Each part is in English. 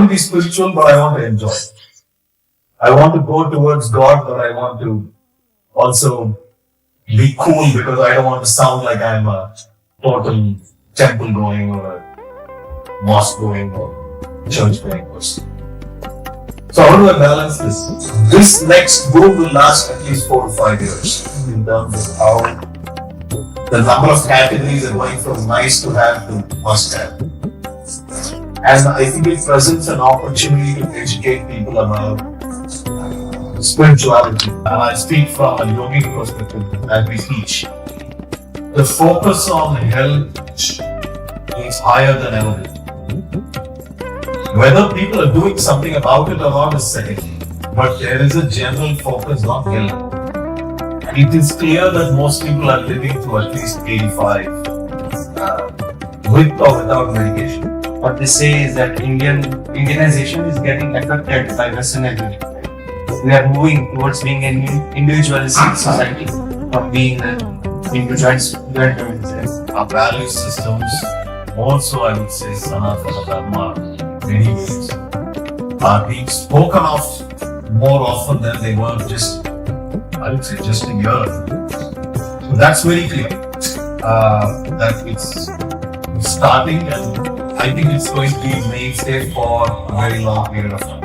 want to be spiritual, but I want to enjoy. I want to go towards God, but I want to also be cool because I don't want to sound like I'm a total temple going or a mosque going or church going person. So how do I balance this? This next group will last at least 4 to 5 years in terms of how the number of categories are going from nice to have to must have. And I think it presents an opportunity to educate people about spirituality. And I speak from a yogic perspective as we teach. The focus on health is higher than ever. Whether people are doing something about it or not is secondary. But there is a general focus on health. It is clear that most people are living to at least 85 with or without medication. What they say is that Indianization is getting affected by Western education. We are moving towards being an individualistic society from being into joint communities. Our value systems, also I would say Sanatana Dharma, many ways, are being spoken of more often than they were just a year ago. So that's very clear that it's starting, and I think it's going to be mainstay for a very long period of time.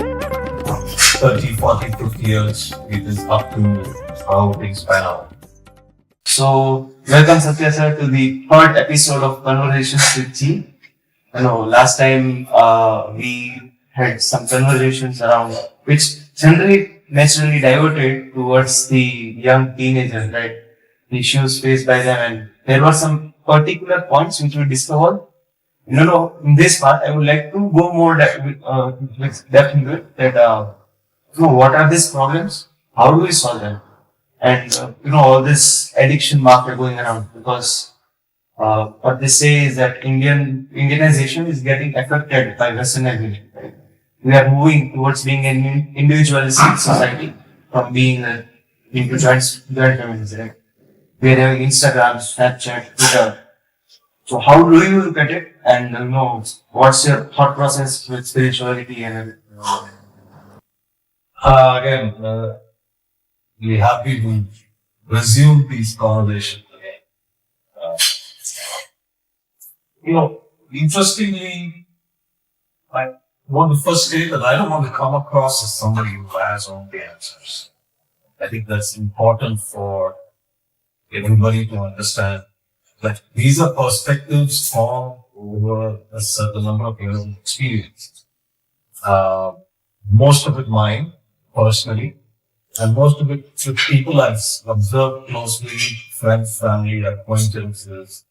30, 40, 50 years, it is up to how things pan out. So, welcome Sathya sir to the third episode of Conversations with Ji. Last time we had some conversations around which generally naturally diverted towards the young teenagers, right? The issues faced by them, and there were some particular points which we discovered. In this part, I would like to go more with depth into it. That what are these problems? How do we solve them? And all this addiction market going around, because what they say is that Indianization is getting affected by Western education. Right? We are moving towards being an individualistic society from being into joint communities. Right? We are having Instagram, Snapchat, Twitter. So how do you look at it? And what's your thought process with spirituality and everything? Again, we're happy to resume these conversations again. Interestingly, I want to first state that I don't want to come across as somebody who has all the answers. I think that's important for everybody to understand that these are perspectives formed over a certain number of years of experience. Most of it mine, personally, and most of it with people I've observed closely, friends, family, acquaintances,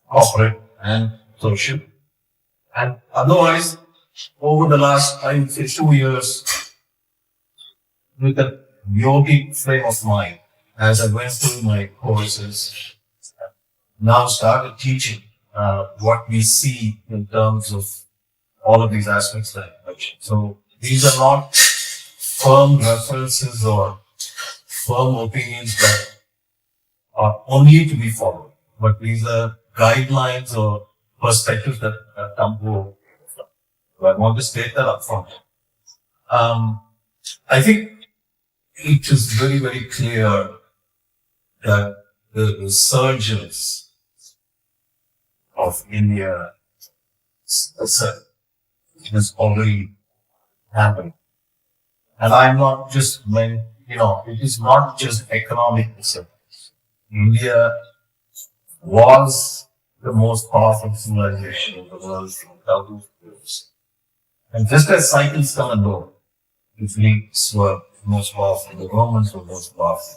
corporate and social. And otherwise, over the last, I would say, 2 years, with a yogic frame of mind, as I went through my courses, now started teaching what we see in terms of all of these aspects that I mentioned. So these are not firm references or firm opinions that are only to be followed, but these are guidelines or perspectives that come to. So I want to state that up front. I think it is very, very clear that the resurgence of India has already happened. And I'm not just it is not just economic resurgence. India was the most powerful civilization in the world for thousands of years. And just as cycles come and go, the Greeks were most powerful, the Romans were most powerful,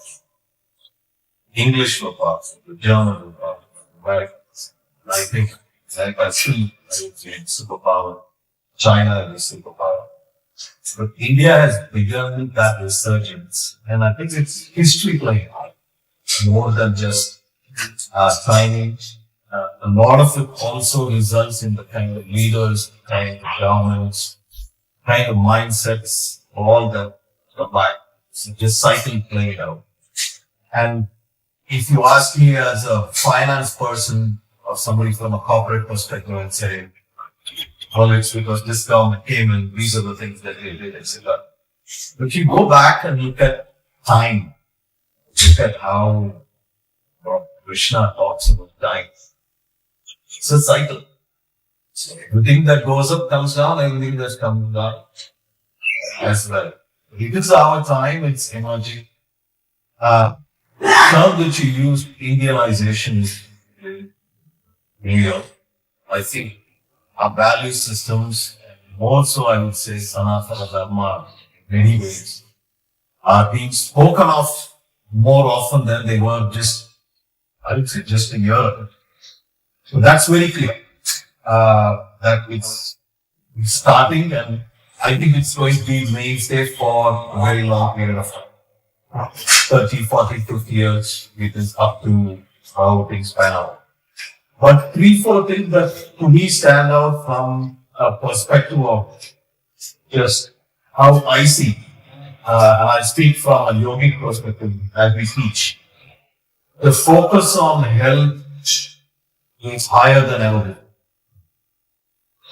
English were powerful, the Germans were powerful, the Americans. And I think America is still, I would say, superpower. China is a superpower. But India has begun that resurgence, and I think it's history playing out more than just timing. A lot of it also results in the kind of leaders, the kind of governments, kind of mindsets, all that combined. So just cycle playing out. And if you ask me as a finance person or somebody from a corporate perspective and say, Well, it's because this government came and these are the things that they did, etc. But if you go back and look at time, look at how Krishna talks about time. It's a cycle. So everything that goes up comes down, everything that comes down as well. It is our time, it's emerging. Term that you use, Indianization, is real. I think our value systems, and more so I would say Sanatana Dharma, in many ways, are being spoken of more often than they were just, I would say, just a year ago. So that's very clear. That it's starting, and I think it's going to be mainstay for a very long period of time. 30, 40, 50 years, it is up to how things pan out. But 3, 4 things that to me stand out from a perspective of just how I see, and I speak from a yogic perspective as we teach. The focus on health is higher than ever before.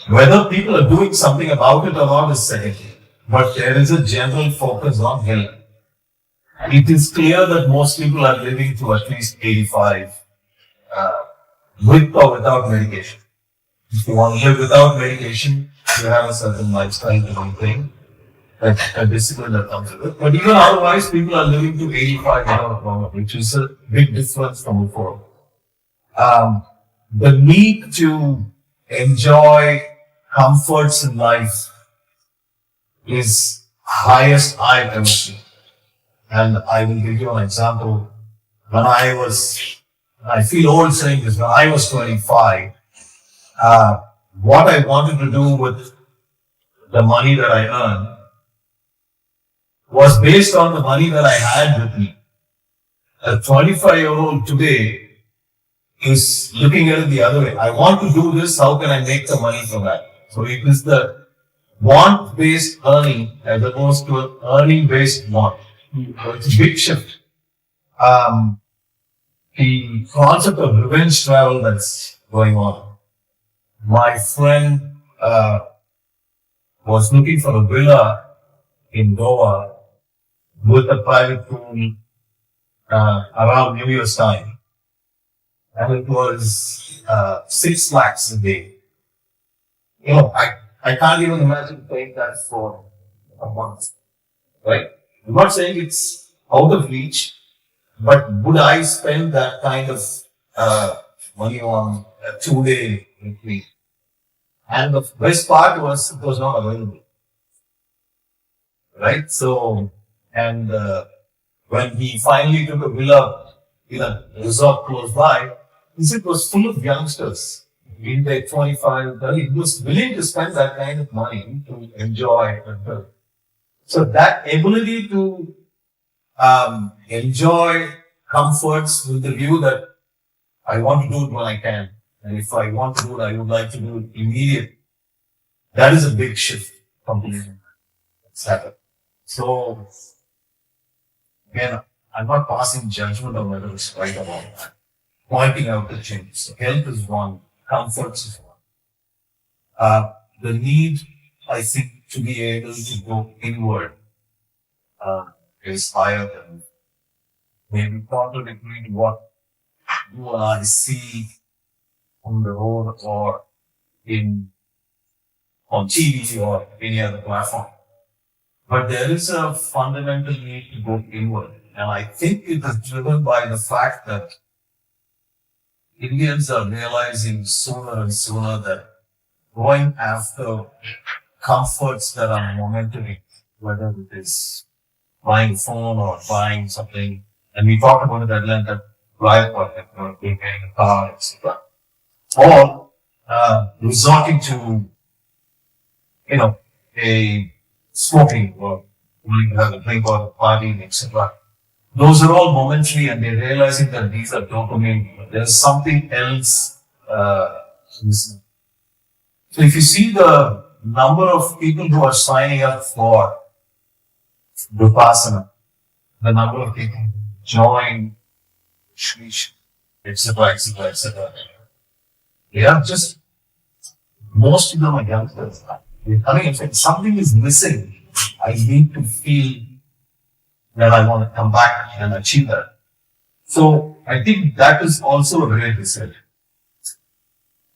Whether people are doing something about it or not is secondary, but there is a general focus on health. It is clear that most people are living to at least 85, with or without medication. If you want to live without medication, you have a certain lifestyle to maintain, a discipline that comes with it. But even otherwise, people are living to 85 without problem, which is a big difference from before. The need to enjoy comforts in life is highest I've ever seen. And I will give you an example. When I feel old saying this, when I was 25, what I wanted to do with the money that I earned was based on the money that I had with me. A 25-year-old today is looking at it the other way. I want to do this, how can I make the money from that? So it is the want-based earning as opposed to an earning-based want. So it's a big shift. The concept of revenge travel that's going on. My friend was looking for a villa in Goa with a private pool around New Year's time. And it was 6 lakhs a day. You know, I can't even imagine paying that for a month. Right? I'm not saying it's out of reach, but would I spend that kind of money on a 2-day retreat? And the best part was it was not available. Right? So, and when he finally took a villa in a resort close by, it was full of youngsters in their 25, 30. He was willing to spend that kind of money to enjoy it. So that ability to enjoy comforts with the view that I want to do it when I can. And if I want to do it, I would like to do it immediately. That is a big shift from what's happened. So, again, I'm not passing judgment on whether it's right or wrong. Pointing out the changes. So health is one, comforts is one. The need, I think, to be able to go inward is higher than maybe contradictory to what you and I see on the road or on TV or any other platform. But there is a fundamental need to go inward. And I think it is driven by the fact that Indians are realizing sooner and sooner that going after comforts that are momentary, whether it is buying a phone or buying something, and we talked about it at length, that drive or getting a car, etc. Or resorting to, a smoking or going to have a drink or a party, etc. Those are all momentary, and they're realizing that these are dopamine. There's something else missing. So if you see the number of people who are signing up for Vipassana, the number of people who join Shrish, etc., etc., etc., they are just Most of them are youngsters. I mean, if something is missing, I need to feel that I want to come back and achieve that. So I think that is also a great reset.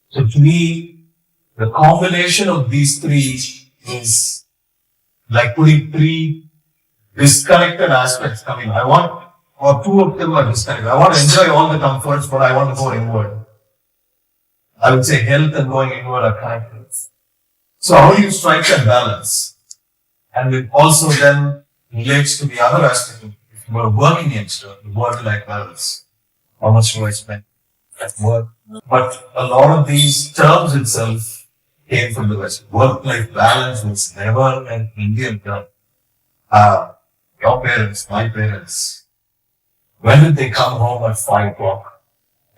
So to me, the combination of these three is like putting three disconnected aspects coming. I want, or two of them are disconnected. I want to enjoy all the comforts, but I want to go inward. I would say health and going inward are connected. So how do you strike that balance? And it also then relates to the other aspect of if you are working youngster, the work-life balance. How much do I spend at work? But a lot of these terms itself came from the West. Work-life balance was never an Indian term. Your parents, my parents, when did they come home at 5 o'clock?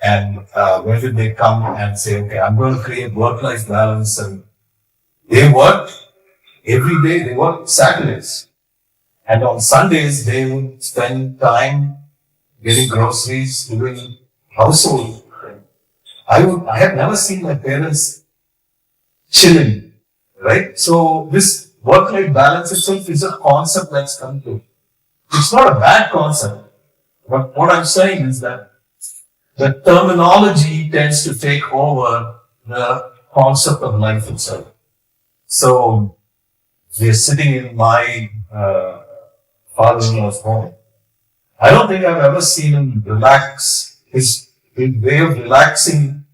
And when did they come and say, okay, I'm going to create work-life balance? And they worked every day. They worked Saturdays. And on Sundays, they would spend time getting groceries, doing household. I have never seen my parents chilling, right? So this work-life balance itself is a concept that's come to. It's not a bad concept. But what I'm saying is that the terminology tends to take over the concept of life itself. So we're sitting in my father-in-law's home. I don't think I've ever seen him relax. His way of relaxing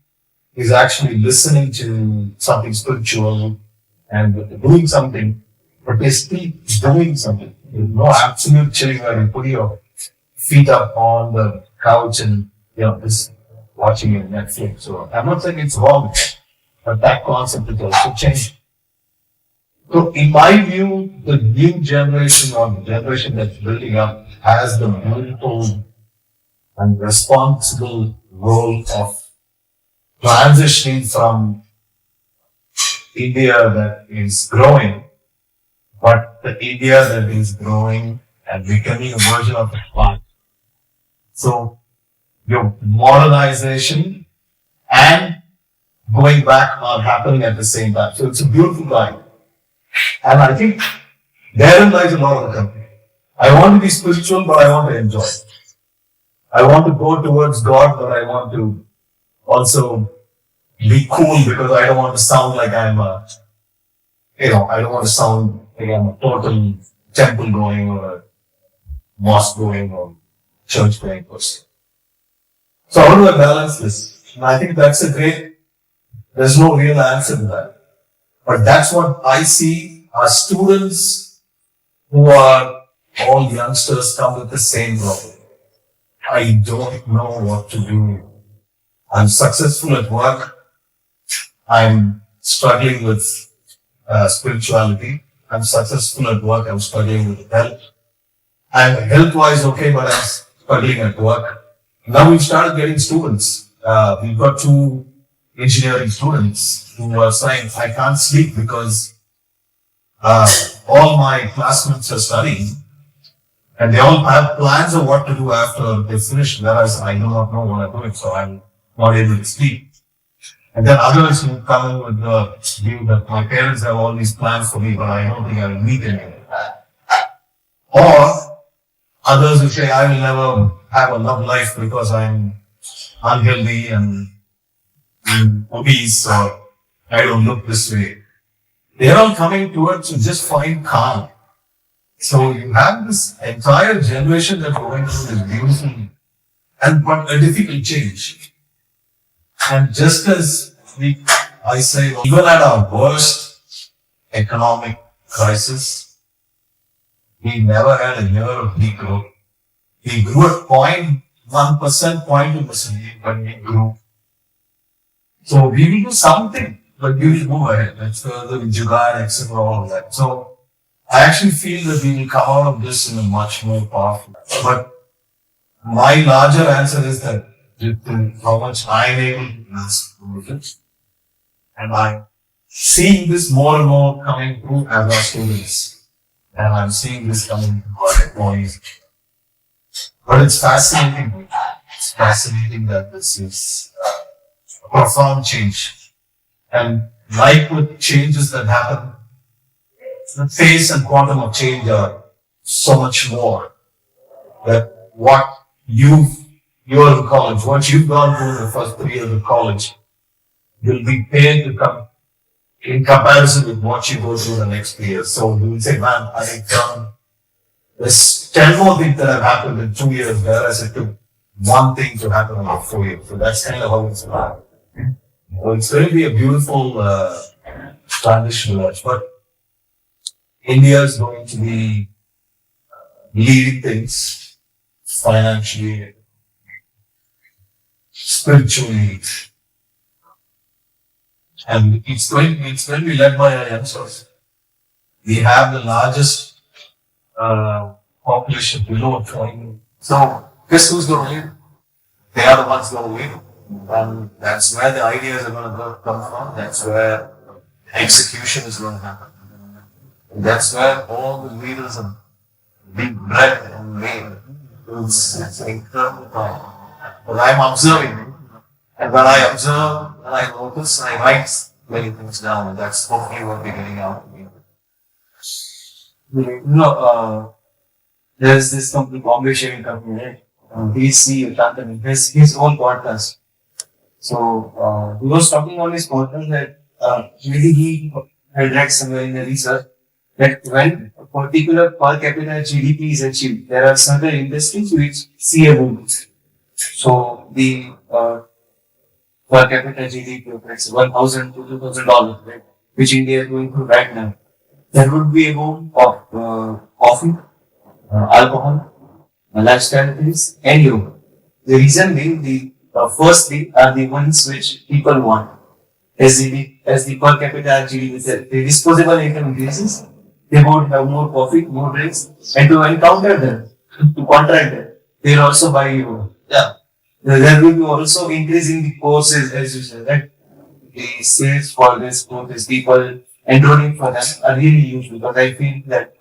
is actually listening to something spiritual and doing something, but they're still doing something. There's no absolute chilling where you put your feet up on the couch and, just watching your Netflix. So I'm not saying it's wrong, but that concept is also changed. So in my view, the new generation or the generation that's building up has the beautiful and responsible role of transitioning from India that is growing, but the India that is growing and becoming a version of the past. So your modernization and going back are happening at the same time. So it's a beautiful time. And I think therein lies a lot of the company. I want to be spiritual, but I want to enjoy. I want to go towards God, but I want to also be cool because I don't want to sound like I don't want to sound like I'm a total temple going or a mosque going or church going person. So how do I balance this? And I think there's no real answer to that. But that's what I see. Our students who are all youngsters come with the same problem. I don't know what to do. I'm successful at work. I'm struggling with spirituality. I'm successful at work. I'm struggling with health. I'm health-wise okay, but I'm struggling at work. Now we've started getting students. We've got 2 engineering students who are saying, I can't sleep because all my classmates are studying and they all have plans of what to do after they finish, whereas I do not know what I'm doing, so I'm not able to sleep. And then others who come in with the view that my parents have all these plans for me, but I don't think I will meet any of that. Or others who say, I will never have a love life because I'm unhealthy and obese or I don't look this way. They're all coming towards to just find calm. So you have this entire generation that's going through this beautiful but a difficult change. And just as I say, even at our worst economic crisis, we never had a year of degrowth. We grew at 0.1%, 0.2%, but we grew. So we will do something, but we will move ahead. That's the jugaad, etc., all of that. So I actually feel that we will come out of this in a much more powerful. But my larger answer is that how much I'm able to grasp it. And I'm seeing this more and more coming through as our students. And I'm seeing this coming through our employees. But it's fascinating. It's fascinating that this is a profound change. And like with changes that happen, the pace and quantum of change are so much more that what you're in college, what you've gone through in the first 3 years of college will be paid to come in comparison with what you go through the next 3 years. So you will say, man, I've done there's 10 more things that have happened in 2 years, whereas it took one thing to happen in 4 years. So that's kind of how it's going. So it's going to be a beautiful transition to that. But India is going to be leading things financially, spiritually, and it's going to be led by our youngsters. We have the largest population below 20. So guess who's going to lead? They are the ones going to lead. And that's where the ideas are going to come from. That's where execution is going to happen. And that's where all the leaders are being bred and made. It's an incredible time. But I'm observing. And when I observe, and I notice, I write many things down. And that's hopefully what we're getting out of me. There's this company, Bombay Shaving Company, right? He's his own podcast. So he was talking on his podcast that maybe he had read somewhere in the research that when a particular per capita GDP is achieved, there are certain industries which see a boom. So the per capita GDP of let's say $1,000 to $2,000, right, which India is going through right now, there would be a boom of coffee, alcohol, lifestyle things, and yoga. The reason being the first thing are the ones which people want. As the per capita GDP, the disposable income increases, they would have more coffee, more drinks, and to encounter them, to contract them, they'll also buy yoga. Yeah. There will be also increasing the courses, as you said, right? The sales for this courses, people enrolling for them are really huge because I feel that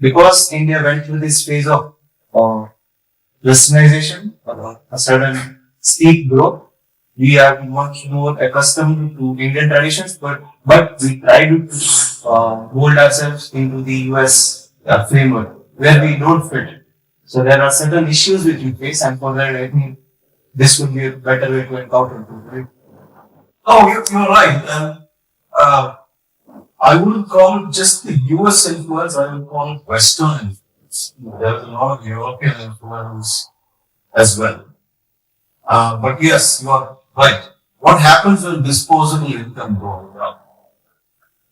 because India went through this phase of westernization, a sudden steep growth, we are much more accustomed to Indian traditions, but we try to mold ourselves into the US framework where we don't fit. So there are certain issues which we face, and for that I think this would be a better way to encounter it. Right? Oh, you're right. And I wouldn't call it just the US influence, I would call it Western influence. There's a lot of European influence as well. But yes, you are right. What happens when disposable income goes up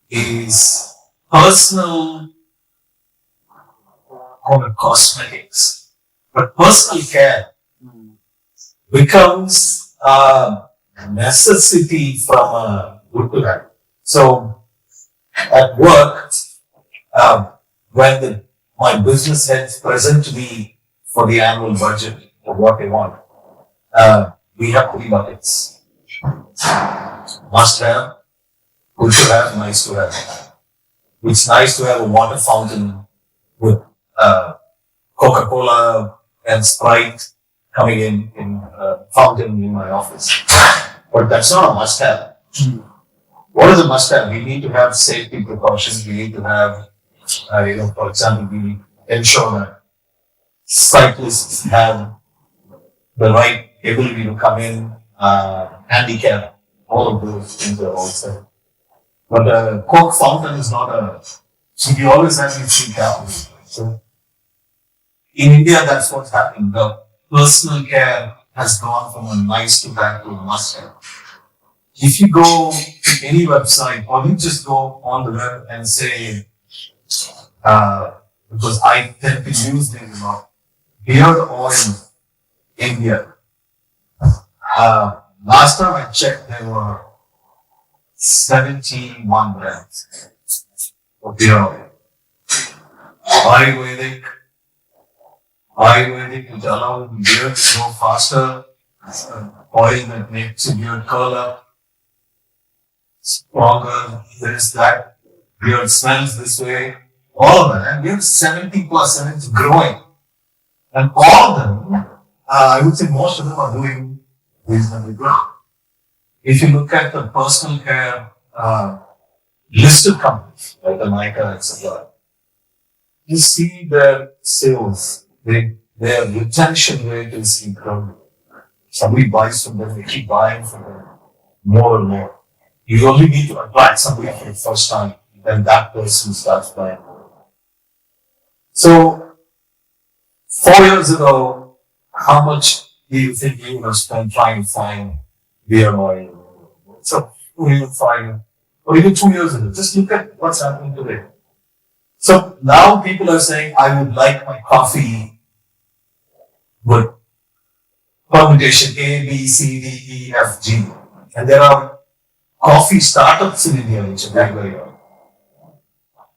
is personal cosmetics. But personal care becomes a necessity from a good to have. So at work, when my business heads present me for the annual budget of what they want, we have 3 buckets. Must have, good to have, nice to have. It's nice to have a water fountain with Coca-Cola and Sprite coming in fountain in my office. But that's not a must have. What is a must have? We need to have safety precautions. We need to have, for example, we ensure that cyclists have the right ability to come in, handicap, all of those things are also. But a Coke fountain is not so you always have to see capital. So in India, that's what's happening. The personal care has gone from a nice to have to a must have. If you go to any website, or you just go on the web and say, because I tend to use things a lot, beard oil, India. Last time I checked, there were 71 brands of beard oil. Ayurvedic, which allows the beard to grow faster, oil that makes the beard curler stronger, this, that, beard smells this way, all of that. And we have 70 plus and it's growing. And all of them, I would say most of them are doing reasonably good. If you look at the personal care listed companies like the Nike, etc., you see their sales, their retention rate is incredible. Somebody buys from them, they keep buying from them more and more. You only need to attract somebody for the first time, then that person starts buying more. So, 4 years ago, how much do you think you would have spent trying to find beer oil? So, who you find, or even 2 years ago, just look at what's happening today. So now people are saying, I would like my coffee with permutation A, B, C, D, E, F, G. And there are coffee startups in India which are very, very good.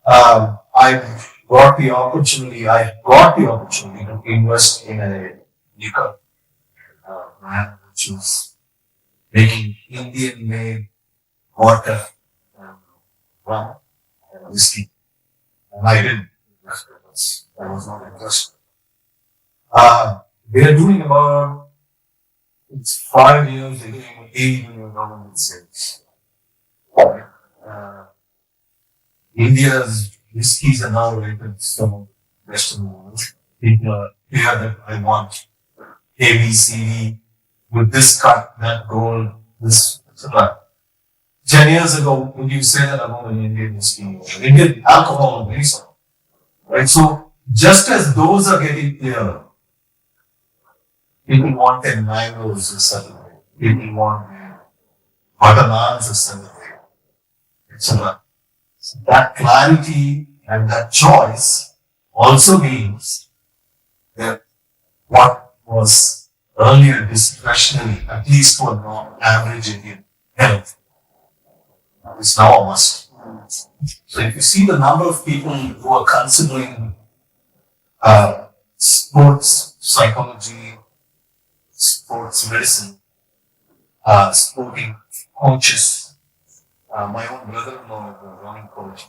I got the opportunity to invest in a liquor brand which was making Indian-made vodka, rum, and whiskey. And I didn't. I was not interested. They are doing about, it's 5 years, they're doing about $80 million in sales. India's whiskeys are now rated so Western world. People are clear that I want A, B, C, D with this cut, that gold, this, etc. 10 years ago, would you say that about an Indian whiskey or Indian alcohol or any sort? Right? So, just as those are getting clearer, people want their mangoes a certain way. People want butter naans a certain way, etc. So that clarity and that choice also means that what was earlier discretionary, at least for non-average Indian health, is now a must. So if you see the number of people who are considering sports psychology, sports medicine, sporting coaches, my own brother-in-law is a running coach,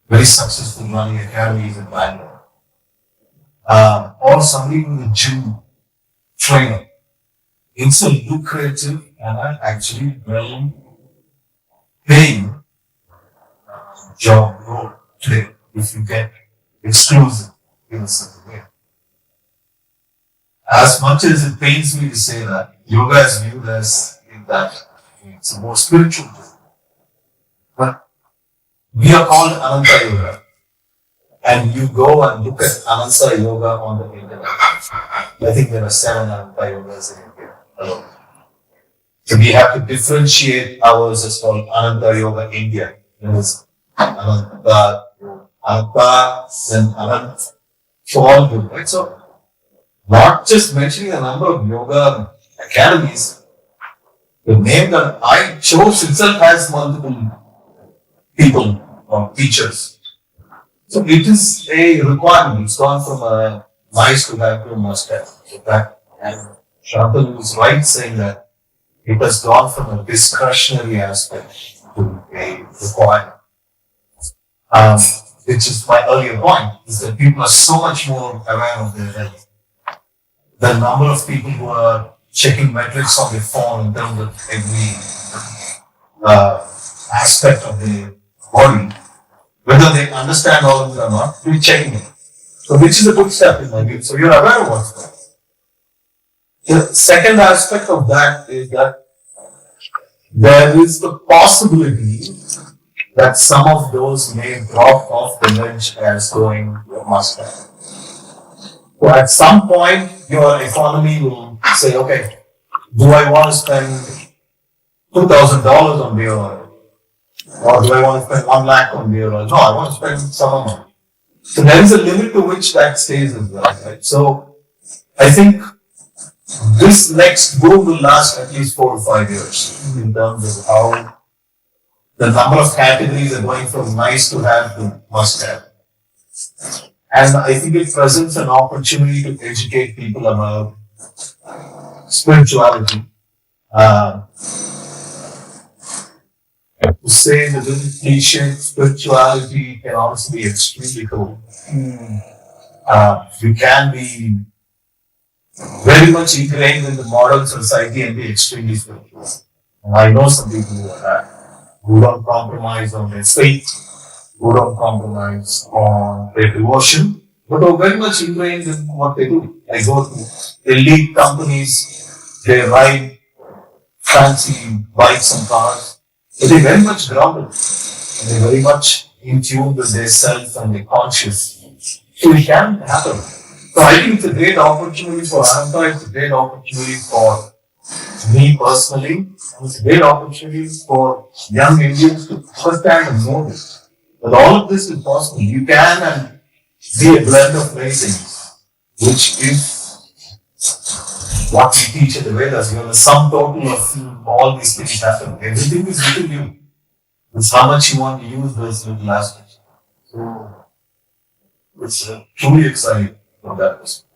very successful running academies in Bangalore, or somebody who's a gym trainer. It's a lucrative and actually well paying job role today if you get exclusive in a certain way. As much as it pains me to say that, yoga is viewed as in that it's a more spiritual thing. But we are called Ananta Yoga. And you go and look at Ananta Yoga on the internet. I think there are 7 Ananta Yogas in India alone. So we have to differentiate ours as called Ananta Yoga India. It is Ananta, then Anant. So all good, right? So not just mentioning the number of yoga academies, the name that I chose itself has multiple people or teachers. So it is a requirement. It's gone from a nice to have to a must have. So that, and Shantanu is right saying that it has gone from a discretionary aspect to a requirement. Which is my earlier point, is that people are so much more aware of their health. The number of people who are checking metrics on their phone in terms of every aspect of their body, whether they understand all of it or not, we're checking it. So which is a good step in my view. So you're aware of what's going on. The second aspect of that is that there is the possibility that some of those may drop off the ledge as going you must have. So at some point, your economy will say, okay, do I want to spend $2,000 on beer oil? Or do I want to spend 1 lakh on beer oil? No, I want to spend some amount. So there is a limit to which that stays as well, right? So I think this next boom will last at least 4 to 5 years in terms of how the number of categories are going from nice to have to must have. And I think it presents an opportunity to educate people about spirituality. To say the little cliche, spirituality can also be extremely cool. You can be very much ingrained in the modern society and be extremely spiritual. And I know some people who are that, who don't compromise on their faith, who don't compromise on their devotion, but are very much ingrained in what they do. I go to elite companies, they ride fancy bikes and cars, but they're very much grounded, and they're very much in tune with their self and their conscious. So it can happen. So I think it's a great opportunity for Ananta, it's a great opportunity for me personally, and it's a great opportunity for young Indians to understand and know this. But all of this is possible. You can and be a blend of many things, which is what we teach at the Vedas. You know, the sum total of all these things happen. Everything is within you. It's how much you want to use those little aspects. So it's truly exciting from that perspective.